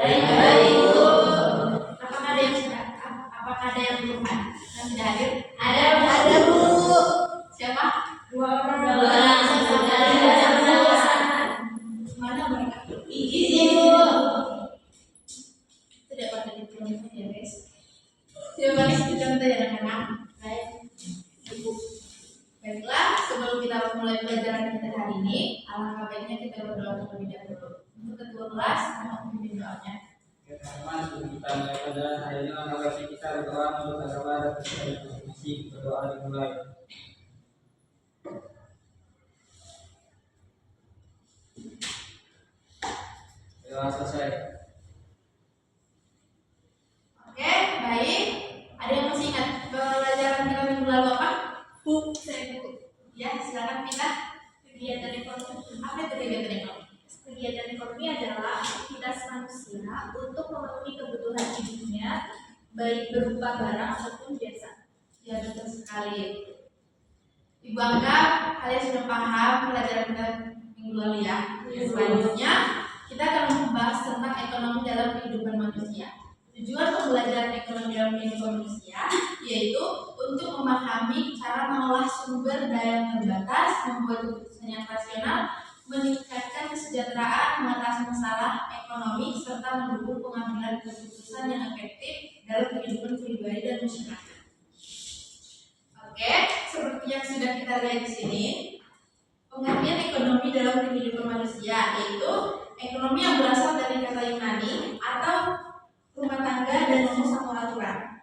Baik, Bu. Apakah ada yang sudah? Apakah ada yang belum hadir? Yang sudah hadir? Ada, Bu. Siapa? Dua orang. Mana mereka? Izin, Bu. Tidak pada diperlukan ya, guys. Terima kasih contoh ya, anak-anak. Baik, Ibu. Baiklah, sebelum kita mulai pelajaran kita hari ini, alangkah baiknya kita berdoa terlebih dahulu. Untuk ketua kelas, mohon pimpin doanya. Teman-teman, kita mulai pelajaran hari ini. Langkah kita berdoa untuk agama dan konstitusi. Berdoa dimulai. Doa selesai. Oke, baik. Ada yang masih ingat pelajaran kita minggu lalu apa? Bu, saya Bu. Ya, silakan kita. Kegiatan ekonomi. Apa itu kegiatan ekonomi? Kegiatan ekonomi adalah aktivitas manusia untuk memenuhi kebutuhan hidupnya, baik berupa barang ataupun jasa. Ya, betul sekali. Ibu Angga, kalian sudah paham pelajaran kita minggu lalu ya? Selanjutnya, kita akan membahas tentang ekonomi dalam kehidupan manusia. Tujuan pembelajaran ekonomi dalam kehidupan manusia yaitu untuk memahami cara mengolah sumber daya yang terbatas, membuat keputusan yang rasional, meningkatkan kesejahteraan, mengatasi masalah ekonomi, serta mendukung pengambilan keputusan yang efektif dalam kehidupan pribadi dan masyarakat. Oke, seperti yang sudah kita lihat di sini, pengertian ekonomi dalam kehidupan manusia yaitu ekonomi yang berasal dari kata Yunani atau rumah tangga dan rumus atau aturan.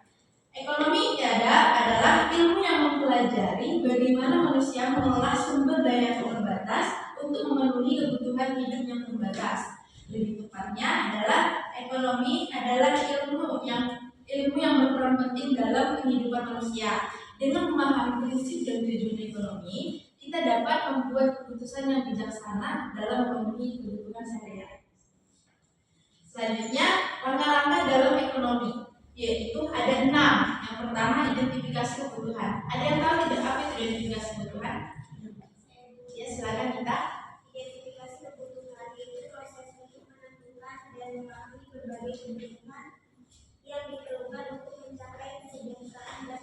Ekonomi adalah ilmu yang mempelajari bagaimana manusia mengolah sumber daya yang terbatas untuk memenuhi kebutuhan hidup yang terbatas. Lebih tepatnya adalah ekonomi adalah ilmu yang berperan penting dalam kehidupan manusia. Dengan memahami prinsip dan tujuan ekonomi, kita dapat membuat keputusan yang bijaksana dalam memenuhi kebutuhan sehari-hari. Selanjutnya, langkah-langkah dalam ekonomi, yaitu ada 6. Yang pertama, identifikasi kebutuhan. Ada yang tahu tidak apa itu identifikasi kebutuhan? Ya, silakan kita. Identifikasi kebutuhan itu proses untuk menentukan dan memahami berbagai kebutuhan yang diperlukan untuk mencapai kesejahteraan dan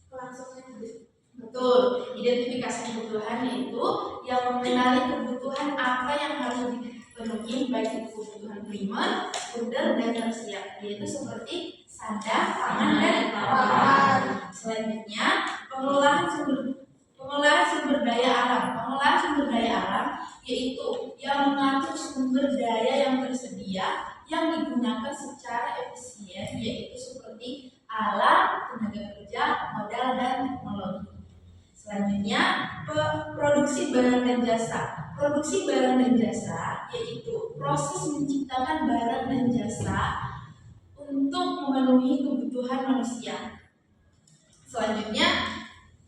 kelangsungan hidup. Betul, identifikasi kebutuhan yaitu yang mengenali kebutuhan apa yang harus dipenuhi, baik itu kebutuhan primer, sekunder, dan tersier, yaitu seperti sandang, pangan, dan papan. Selanjutnya, pengelolaan sumber daya alam. Pengelolaan sumber daya alam yaitu yang mengatur sumber daya yang tersedia yang digunakan secara efisien, yaitu seperti alat, tenaga kerja, modal, dan teknologi. Selanjutnya, produksi barang dan jasa. Produksi barang dan jasa yaitu proses menciptakan barang dan jasa untuk memenuhi kebutuhan manusia. Selanjutnya,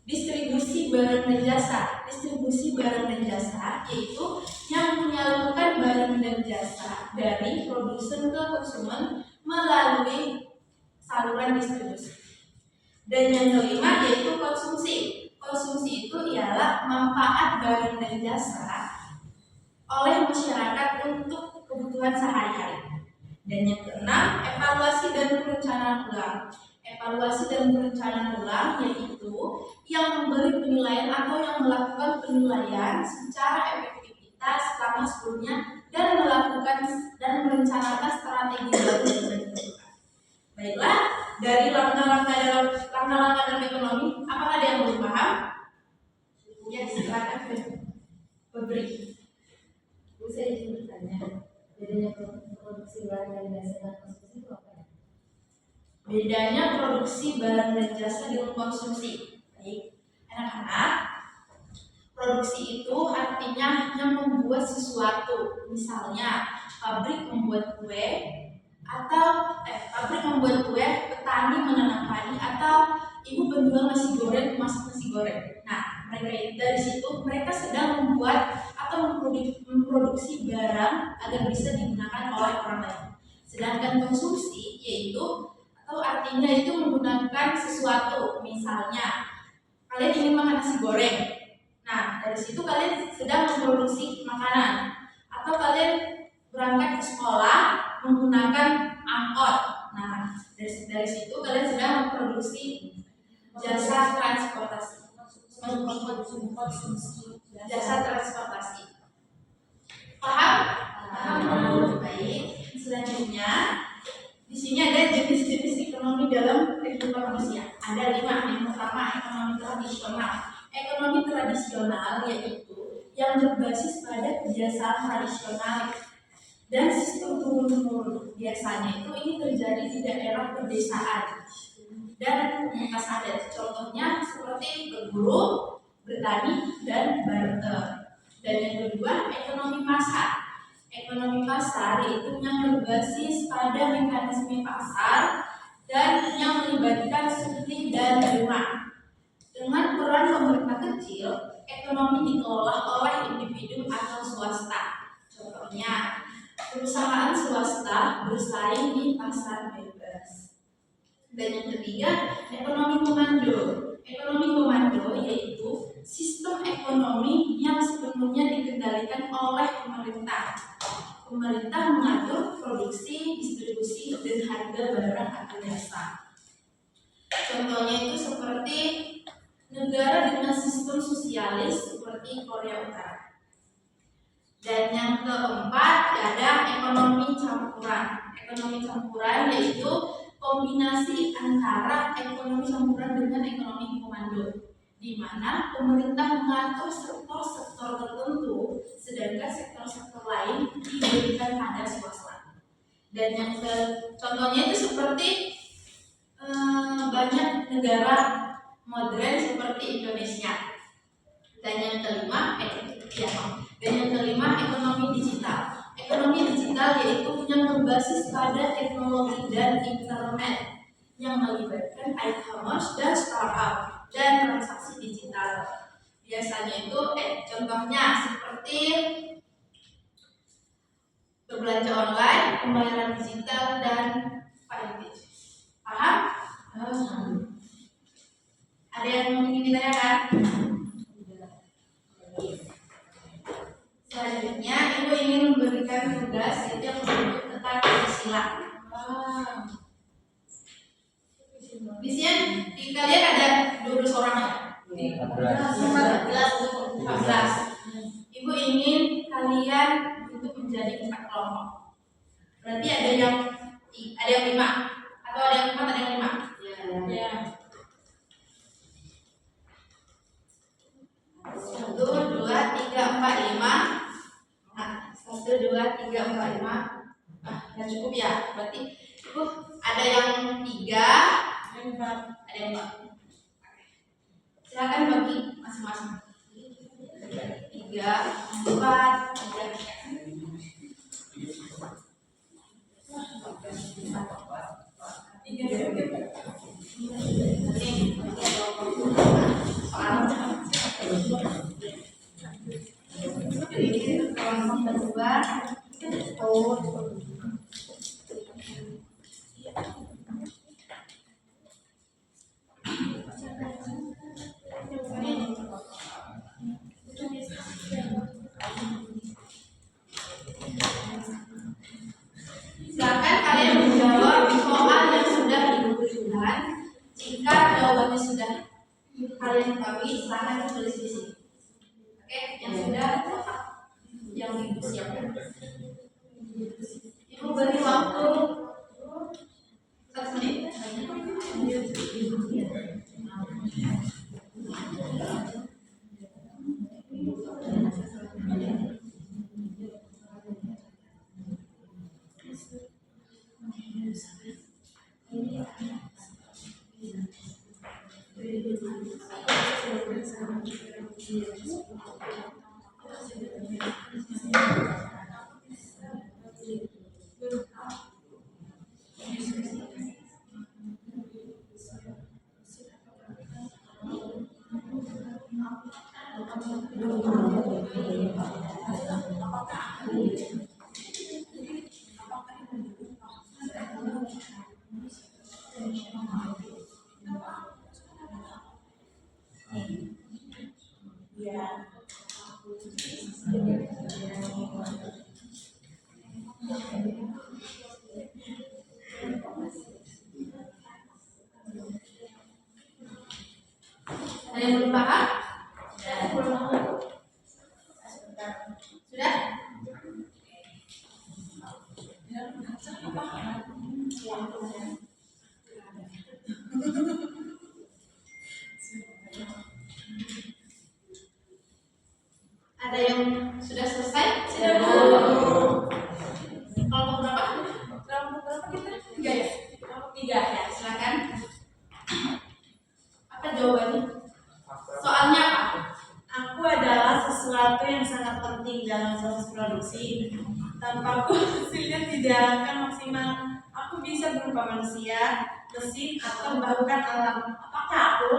distribusi barang dan jasa. Distribusi barang dan jasa yaitu yang menyalurkan barang dan jasa dari produsen ke konsumen melalui saluran distribusi. Dan yang kelima yaitu konsumsi. Konsumsi itu ialah manfaat barang dan jasa oleh masyarakat untuk kebutuhan sehari-hari. Dan yang keenam, evaluasi dan perencanaan ulang. Evaluasi dan perencanaan ulang yaitu yang memberi penilaian atau yang melakukan penilaian secara efektivitas selama sebelumnya dan melakukan dan merencanakan strategi baru dan kedepan. Baiklah, dari langkah-langkah dalam ekonomi, apakah ada yang belum paham? Ya, silakan beri. Saya izin bertanya, bedanya produksi barang dan jasa dan konsumsi itu apa ya? Bedanya produksi barang dan jasa dengan konsumsi. Baik, anak-anak, produksi itu artinya hanya membuat sesuatu. Misalnya, pabrik membuat kue, atau petani menanam padi, atau ibu penjual nasi goreng masak nasi goreng. Nah, dari situ mereka sedang membuat atau memproduksi barang agar bisa digunakan oleh orang lain. Sedangkan konsumsi yaitu atau artinya itu menggunakan sesuatu. Misalnya, kalian ingin makan nasi goreng. Nah, dari situ kalian sedang memproduksi makanan. Atau kalian berangkat ke sekolah menggunakan angkot. Nah, dari situ kalian sudah memproduksi jasa transportasi. Jasa transportasi. Paham? Paham. Baik. Selanjutnya, di sini ada jenis-jenis ekonomi dalam kehidupan manusia. Ada 5. Yang pertama, ekonomi tradisional. Ekonomi tradisional yaitu yang berbasis pada kebiasaan tradisional dan sistem turun-temurun. Biasanya itu ini terjadi di daerah pedesaan dan komunitas adat. Contohnya seperti berburu, bertani, dan barter. Dan yang kedua, ekonomi pasar. Ekonomi pasar yaitu yang berbasis pada mekanisme pasar dan yang melibatkan subsidi dan demand. Dengan peran pemerintah kecil, ekonomi dikelola oleh individu atau swasta. Contohnya, perusahaan swasta bersaing di pasar bebas. Dan yang ketiga, ekonomi komando. Ekonomi komando yaitu sistem ekonomi yang sepenuhnya dikendalikan oleh pemerintah. Pemerintah mengatur produksi, distribusi, dan harga barang atau jasa. Contohnya itu seperti negara dengan sistem sosialis seperti Korea Utara. Dan yang keempat ada ekonomi campuran. Ekonomi campuran yaitu kombinasi antara ekonomi campuran dengan ekonomi komando, di mana pemerintah mengatur sektor-sektor tertentu, sedangkan sektor-sektor lain diberikan pada swasta. Dan yang contohnya itu seperti banyak negara modern seperti Indonesia. Dan yang kelima, ekonomi digital. Ekonomi digital yaitu yang berbasis pada teknologi dan internet yang melibatkan e-commerce dan startup dan transaksi digital. Biasanya itu contohnya seperti berbelanja online, pembayaran digital, dan finance. Paham? Ada yang ingin ditanyakan? Selanjutnya, Ibu ingin memberikan tugas yaitu yang berikut tentang Pancasila. Di sini di kalian ada 12 orang ya? 14. Ibu ingin kalian untuk menjadi 4 kelompok. Berarti ada yang 5 atau ada yang 4, ada yang 5? Ya. 1, 2, 3, 4, 5. Nah, 1, 2, 3, 4, 5. Ya cukup ya. Berarti ada yang 3, ada yang 4. Silakan bagi masing-masing. 3, 4, Silakan kalian menjawab soal yang sudah Ibu berikan. Jika jawabannya sudah kalian ketahui, silakan tulis di sini. Oke, yang sudah yang Ibu siapkan. Sudah? Ada yang sudah selesai? Sudah belum? Kelompok berapa? Kelompok berapa kita? 3 ya? Kelompok 3 ya, silakan. Apa jawabannya? Soalnya apa? Aku adalah sesuatu yang sangat penting dalam proses produksi. Tanpa aku, hasilnya tidak akan maksimal. Aku bisa berupa manusia, mesin, atau bahkan alam. Apakah aku?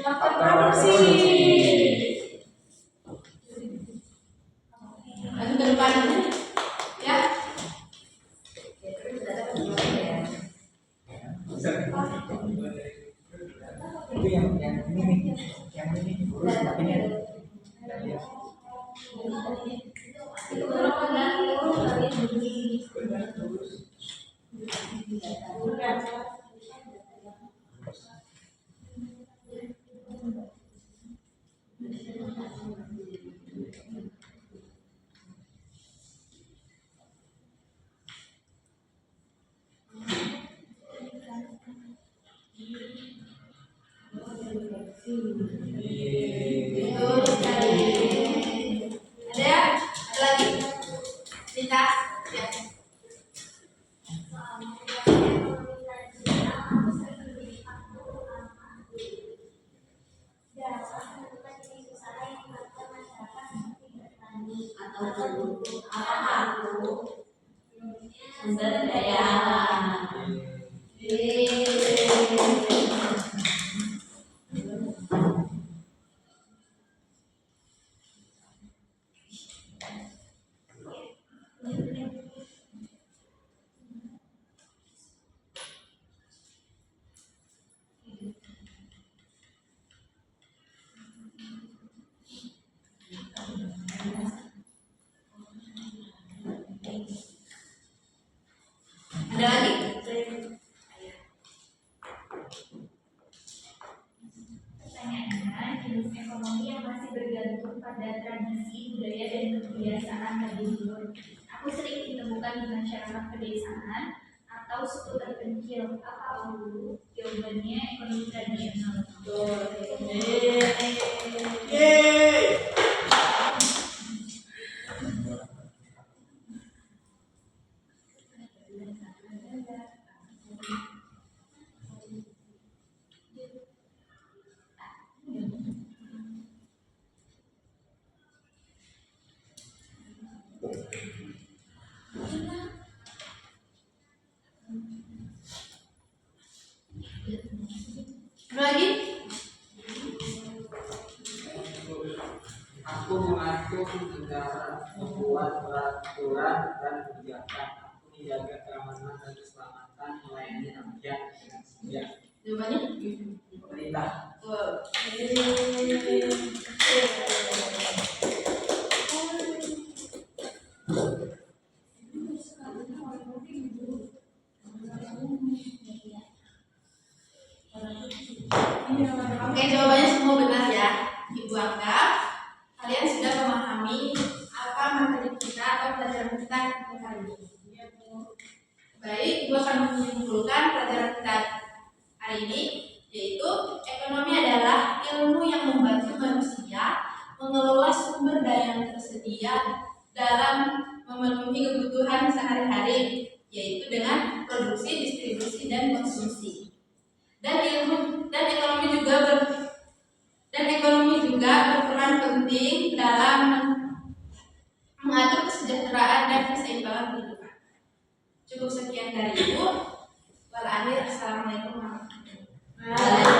Faktor produksi. Lanjut ke depan ya. Itu yang ini nih, yang ini urus ini. Itu berapa kali urus kalian begini? Betul sekali. Ada ya? Ada lagi? Cinta? Ya. Sumber daya alam. Ada lagi? Pertanyaannya, jenis ekonomi yang masih bergantung pada tradisi, budaya, dan kebiasaan leluhur. Aku sering ditemukan di masyarakat pedesaan atau suku terpencil. Apa dulu? Jawabannya ekonomi tradisional. Ada lagi? Aku mengatur negara, membuat peraturan dan kebijakan. Aku menjaga keamanan dan keselamatan, melayani rakyat. Ya, Jawabannya? pemerintah. Oke, jawabannya semua benar ya. Ibu anggap kalian sudah memahami apa materi kita atau pelajaran kita kali ini. Baik, Ibu akan menyimpulkan pelajaran kita hari ini, yaitu ekonomi adalah ilmu yang membantu manusia mengelola sumber daya yang tersedia dalam memenuhi kebutuhan sehari-hari, yaitu dengan produksi, distribusi, dan konsumsi. Dan ekonomi juga berperan penting dalam mengatur kesejahteraan dan keseimbangan kehidupan. Cukup sekian dari Ibu. Assalamualaikum warahmatullahi wabarakatuh.